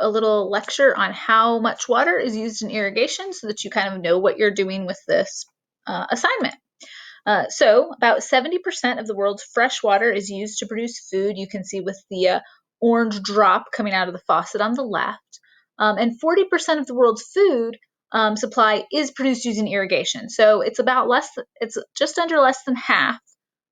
a little lecture on how much water is used in irrigation so that you kind of know what you're doing with this assignment. So about 70% of the world's fresh water is used to produce food. You can see with the orange drop coming out of the faucet on the left. And 40% of the world's food supply is produced using irrigation. So it's just under less than half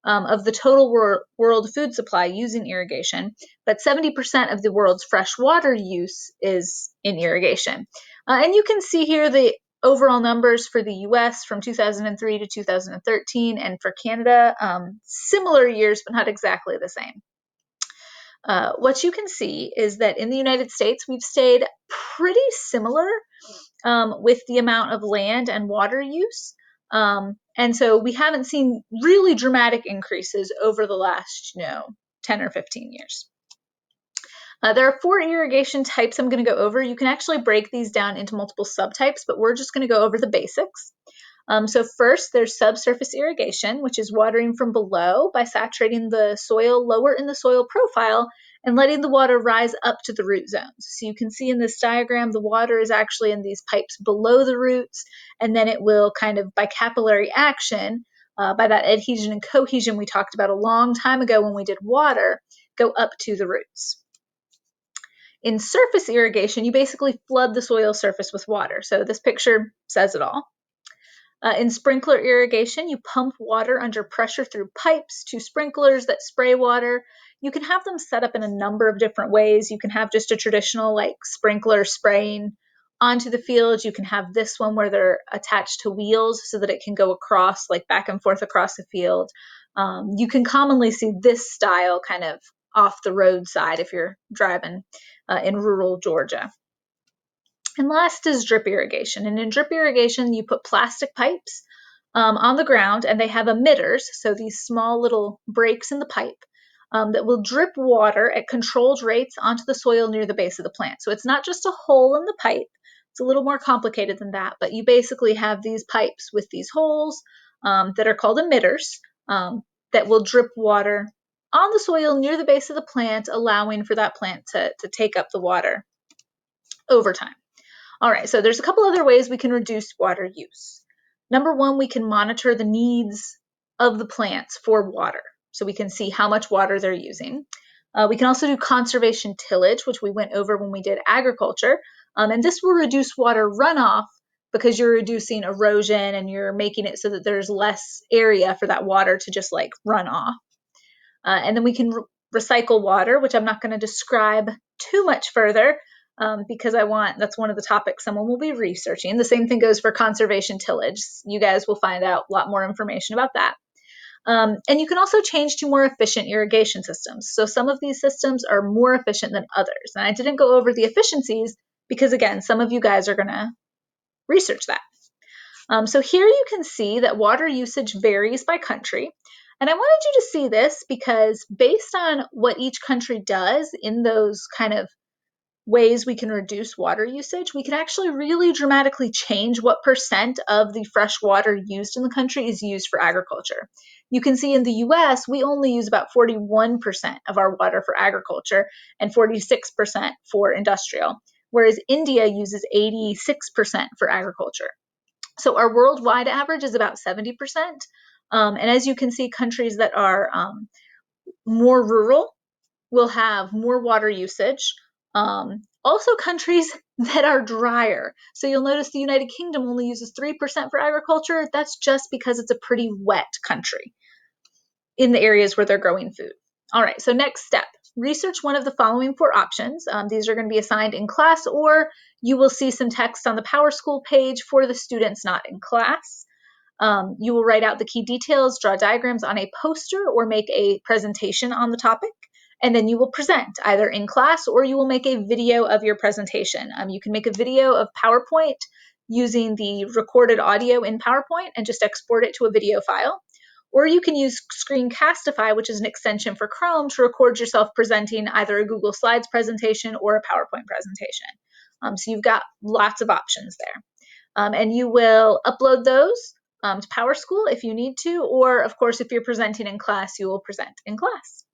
of the total world food supply using irrigation, but 70% of the world's fresh water use is in irrigation. And you can see here the overall numbers for the US from 2003 to 2013, and for Canada, similar years, but not exactly the same. What you can see is that in the United States, we've stayed pretty similar with the amount of land and water use. And so we haven't seen really dramatic increases over the last, 10 or 15 years. There are 4 irrigation types I'm going to go over. You can actually break these down into multiple subtypes, but we're just going to go over the basics. So first, there's subsurface irrigation, which is watering from below by saturating the soil lower in the soil profile and letting the water rise up to the root zones. So you can see in this diagram, the water is actually in these pipes below the roots, and then it will kind of, by capillary action, by that adhesion and cohesion we talked about a long time ago when we did water, go up to the roots. In surface irrigation, you basically flood the soil surface with water. So this picture says it all. In sprinkler irrigation, you pump water under pressure through pipes to sprinklers that spray water. You can have them set up in a number of different ways. You can have just a traditional sprinkler spraying onto the field. You can have this one where they're attached to wheels so that it can go across, back and forth across the field. You can commonly see this style kind of off the roadside if you're driving in rural Georgia. And last is drip irrigation. And in drip irrigation, you put plastic pipes on the ground, and they have emitters, so these small little breaks in the pipe that will drip water at controlled rates onto the soil near the base of the plant. So it's not just a hole in the pipe. It's a little more complicated than that, but you basically have these pipes with these holes that are called emitters that will drip water on the soil near the base of the plant, allowing for that plant to take up the water over time. All right, so there's a couple other ways we can reduce water use. Number one, we can monitor the needs of the plants for water, so we can see how much water they're using. We can also do conservation tillage, which we went over when we did agriculture, and this will reduce water runoff because you're reducing erosion and you're making it so that there's less area for that water to just run off. And then we can recycle water, which I'm not going to describe too much further, because that's one of the topics someone will be researching. The same thing goes for conservation tillage. You guys will find out a lot more information about that. And you can also change to more efficient irrigation systems. So some of these systems are more efficient than others. And I didn't go over the efficiencies because, again, some of you guys are going to research that. So here you can see that water usage varies by country. And I wanted you to see this because based on what each country does in those kind of ways we can reduce water usage, we can actually really dramatically change what percent of the fresh water used in the country is used for agriculture. You can see in the US, we only use about 41% of our water for agriculture and 46% for industrial, whereas India uses 86% for agriculture. So our worldwide average is about 70%. And as you can see, countries that are more rural will have more water usage. Also countries that are drier. So you'll notice the United Kingdom only uses 3% for agriculture. That's just because it's a pretty wet country in the areas where they're growing food. All right, so next step, research one of the following 4 options. These are going to be assigned in class, or you will see some text on the PowerSchool page for the students not in class. You will write out the key details, draw diagrams on a poster, or make a presentation on the topic. And then you will present either in class or you will make a video of your presentation. You can make a video of PowerPoint using the recorded audio in PowerPoint and just export it to a video file. Or you can use Screencastify, which is an extension for Chrome, to record yourself presenting either a Google Slides presentation or a PowerPoint presentation. So you've got lots of options there. And you will upload those to PowerSchool if you need to, or of course, if you're presenting in class, you will present in class.